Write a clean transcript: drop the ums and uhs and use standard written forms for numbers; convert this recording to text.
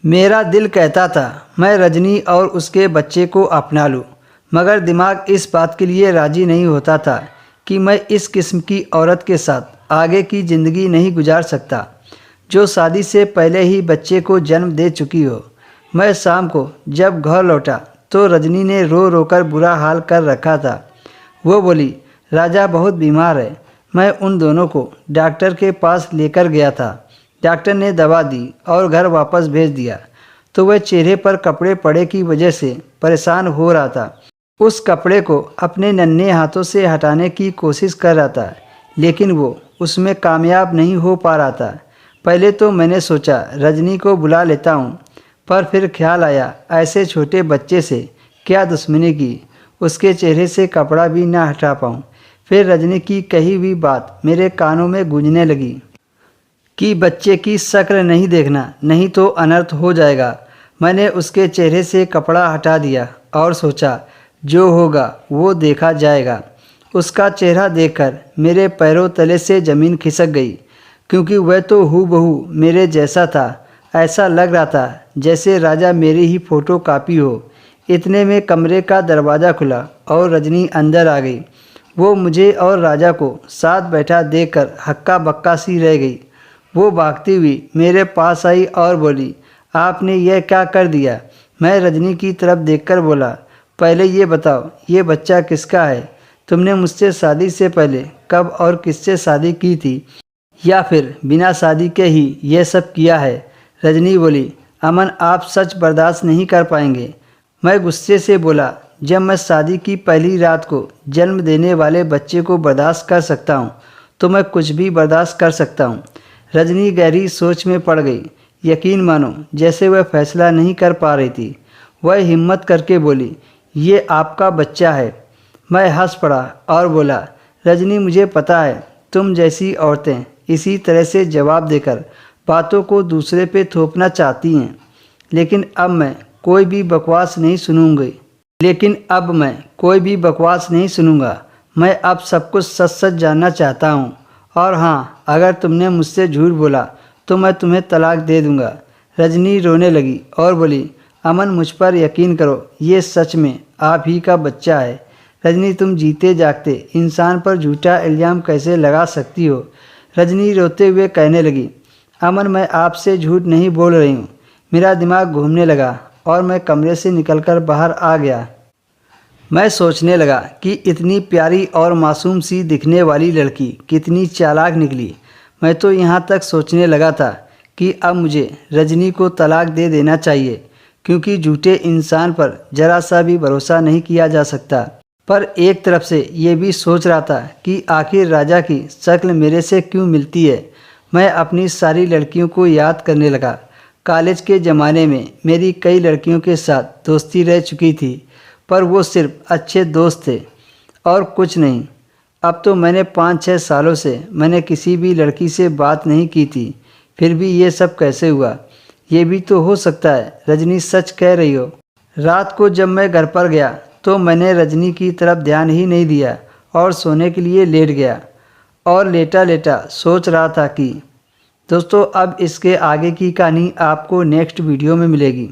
मेरा दिल कहता था मैं रजनी और उसके बच्चे को अपना लूं, मगर दिमाग इस बात के लिए राज़ी नहीं होता था कि मैं इस किस्म की औरत के साथ आगे की ज़िंदगी नहीं गुजार सकता, जो शादी से पहले ही बच्चे को जन्म दे चुकी हो। मैं शाम को जब घर लौटा तो रजनी ने रो रो कर बुरा हाल कर रखा था। वो बोली, राजा बहुत बीमार है। मैं उन दोनों को डॉक्टर के पास लेकर गया था। डॉक्टर ने दवा दी और घर वापस भेज दिया, तो वह चेहरे पर कपड़े पड़े की वजह से परेशान हो रहा था। उस कपड़े को अपने नन्हे हाथों से हटाने की कोशिश कर रहा था, लेकिन वो उसमें कामयाब नहीं हो पा रहा था। पहले तो मैंने सोचा रजनी को बुला लेता हूँ, पर फिर ख्याल आया ऐसे छोटे बच्चे से क्या दुश्मनी की उसके चेहरे से कपड़ा भी ना हटा पाऊँ। फिर रजनी की कही हुई बात मेरे कानों में गूंजने लगी कि बच्चे की शक्ल नहीं देखना, नहीं तो अनर्थ हो जाएगा। मैंने उसके चेहरे से कपड़ा हटा दिया और सोचा जो होगा वो देखा जाएगा। उसका चेहरा देखकर मेरे पैरों तले से ज़मीन खिसक गई, क्योंकि वह तो हूबहू मेरे जैसा था। ऐसा लग रहा था जैसे राजा मेरी ही फ़ोटो कापी हो। इतने में कमरे का दरवाज़ा खुला और रजनी अंदर आ गई। वो मुझे और राजा को साथ बैठा देखकर हक्का बक्का सी रह गई। वो भागती हुई मेरे पास आई और बोली, आपने यह क्या कर दिया? मैं रजनी की तरफ देखकर बोला, पहले ये बताओ ये बच्चा किसका है? तुमने मुझसे शादी से पहले कब और किससे शादी की थी, या फिर बिना शादी के ही ये सब किया है? रजनी बोली, अमन आप सच बर्दाश्त नहीं कर पाएंगे। मैं गुस्से से बोला, जब मैं शादी की पहली रात को जन्म देने वाले बच्चे को बर्दाश्त कर सकता हूँ, तो मैं कुछ भी बर्दाश्त कर सकता हूँ। रजनी गहरी सोच में पड़ गई। यकीन मानो जैसे वह फैसला नहीं कर पा रही थी। वह हिम्मत करके बोली, ये आपका बच्चा है। मैं हंस पड़ा और बोला, रजनी मुझे पता है तुम जैसी औरतें इसी तरह से जवाब देकर बातों को दूसरे पे थोपना चाहती हैं, लेकिन अब मैं कोई भी बकवास नहीं सुनूंगा। मैं अब सब कुछ सच सच जानना चाहता हूँ। और हाँ, अगर तुमने मुझसे झूठ बोला तो मैं तुम्हें तलाक दे दूँगा। रजनी रोने लगी और बोली, अमन मुझ पर यकीन करो, ये सच में आप ही का बच्चा है। रजनी तुम जीते जागते इंसान पर झूठा इल्ज़ाम कैसे लगा सकती हो? रजनी रोते हुए कहने लगी, अमन मैं आपसे झूठ नहीं बोल रही हूँ। मेरा दिमाग घूमने लगा और मैं कमरे से निकलकर बाहर आ गया। मैं सोचने लगा कि इतनी प्यारी और मासूम सी दिखने वाली लड़की कितनी चालाक निकली। मैं तो यहाँ तक सोचने लगा था कि अब मुझे रजनी को तलाक दे देना चाहिए, क्योंकि झूठे इंसान पर जरा सा भी भरोसा नहीं किया जा सकता। पर एक तरफ से ये भी सोच रहा था कि आखिर राजा की शक्ल मेरे से क्यों मिलती है। मैं अपनी सारी लड़कियों को याद करने लगा। कॉलेज के ज़माने में मेरी कई लड़कियों के साथ दोस्ती रह चुकी थी, पर वो सिर्फ अच्छे दोस्त थे और कुछ नहीं। अब तो मैंने 5-6 सालों से मैंने किसी भी लड़की से बात नहीं की थी। फिर भी ये सब कैसे हुआ? ये भी तो हो सकता है रजनी सच कह रही हो। रात को जब मैं घर पर गया तो मैंने रजनी की तरफ ध्यान ही नहीं दिया और सोने के लिए लेट गया और लेटा लेटा सोच रहा था कि दोस्तों अब इसके आगे की कहानी आपको नेक्स्ट वीडियो में मिलेगी।